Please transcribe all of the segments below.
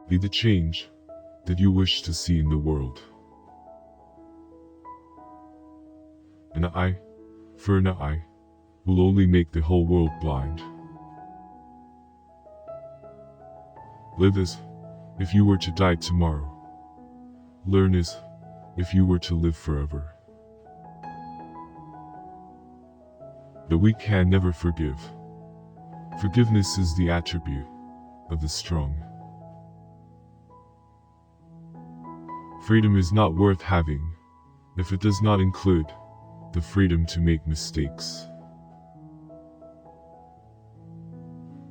Be the change that you wish to see in the world. An eye for an eye will only make the whole world blind. Live as if you were to die tomorrow. Learn as if you were to live forever. The weak can never forgive. Forgiveness is the attribute of the strong. Freedom is not worth having if it does not include the freedom to make mistakes.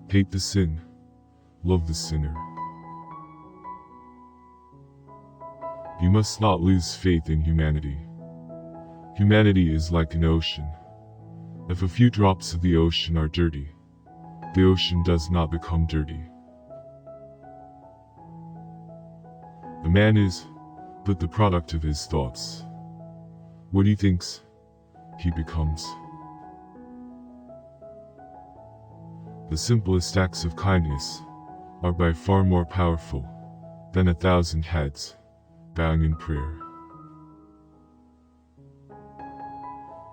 Hate the sin, love the sinner. You must not lose faith in humanity. Humanity is like an ocean. If a few drops of the ocean are dirty, the ocean does not become dirty. A man is but the product of his thoughts. What he thinks, he becomes. The simplest acts of kindness are by far more powerful than 1,000 heads bowing in prayer.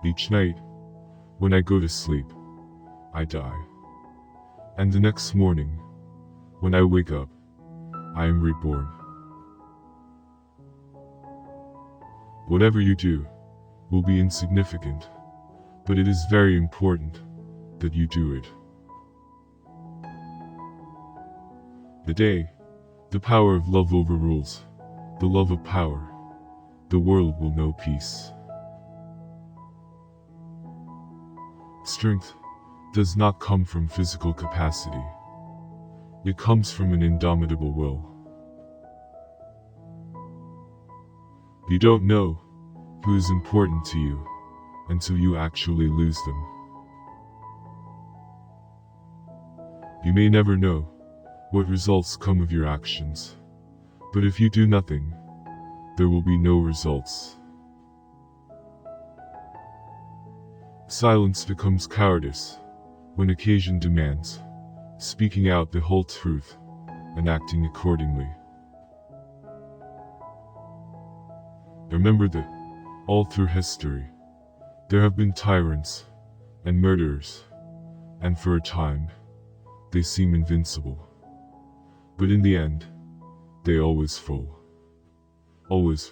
Each night, when I go to sleep, I die. And the next morning, when I wake up, I am reborn. Whatever you do will be insignificant, but it is very important that you do it. The day the power of love overrules the love of power, the world will know peace. Strength does not come from physical capacity. It comes from an indomitable will. You don't know who is important to you until you actually lose them. You may never know what results come of your actions, but if you do nothing, there will be no results. Silence becomes cowardice when occasion demands, speaking out the whole truth and acting accordingly. Remember that all through history, there have been tyrants and murderers, and for a time, they seem invincible. But in the end, they always fall. Always.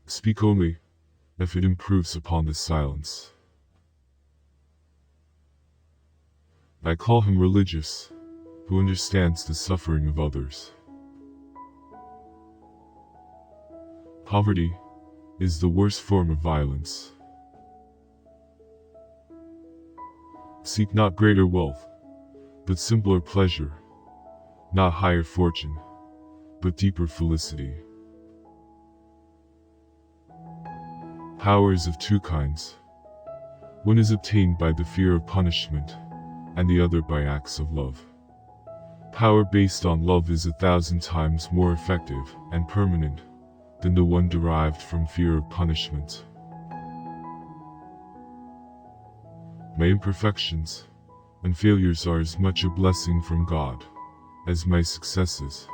Speak only if it improves upon the silence. I call him religious, who understands the suffering of others. Poverty is the worst form of violence. Seek not greater wealth, but simpler pleasure, not higher fortune, but deeper felicity. Power is of two kinds. One is obtained by the fear of punishment, and the other by acts of love. Power based on love is 1,000 times more effective and permanent than the one derived from fear of punishment. My imperfections and failures are as much a blessing from God as my successes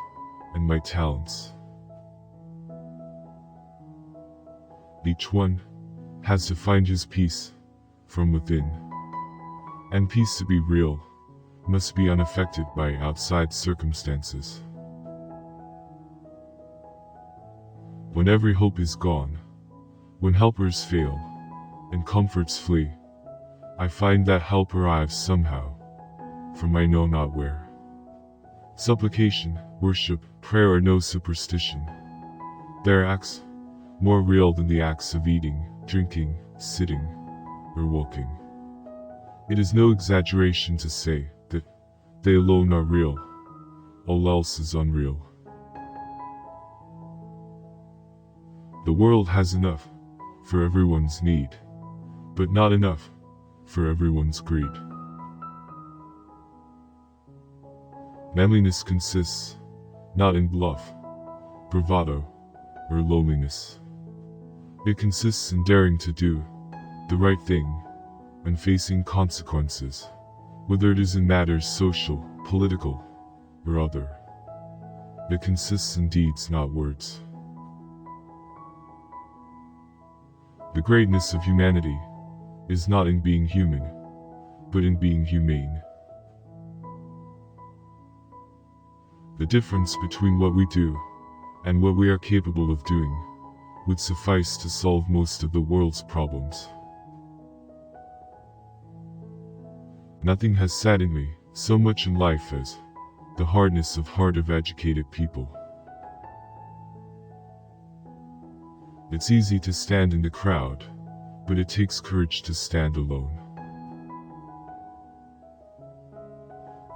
and my talents. Each one has to find his peace from within, and peace to be real must be unaffected by outside circumstances. When every hope is gone, when helpers fail and comforts flee, I find that help arrives somehow, from I know not where. Supplication, worship, prayer are no superstition. They are acts more real than the acts of eating, drinking, sitting, or walking. It is no exaggeration to say that they alone are real, all else is unreal. The world has enough for everyone's need, but not enough for everyone's greed. not in bluff, bravado, or loneliness. It consists in daring to do the right thing and facing consequences, whether it is in matters social, political, or other. It consists in deeds, not words. The greatness of humanity is not in being human, but in being humane. The difference between what we do and what we are capable of doing would suffice to solve most of the world's problems. Nothing has saddened me so much in life as the hardness of heart of educated people. It's easy to stand in the crowd, but it takes courage to stand alone.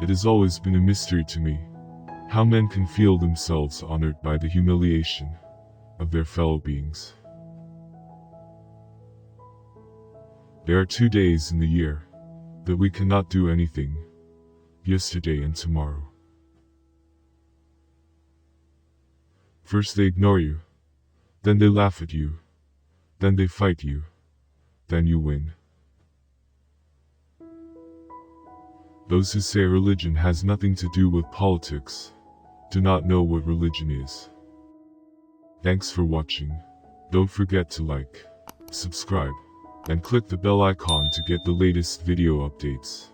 It has always been a mystery to me how men can feel themselves honored by the humiliation of their fellow beings. There are 2 days in the year that we cannot do anything: yesterday and tomorrow. First they ignore you, then they laugh at you, then they fight you, then you win. Those who say religion has nothing to do with politics do not know what religion is. Thanks for watching. Don't forget to like, subscribe, and click the bell icon to get the latest video updates.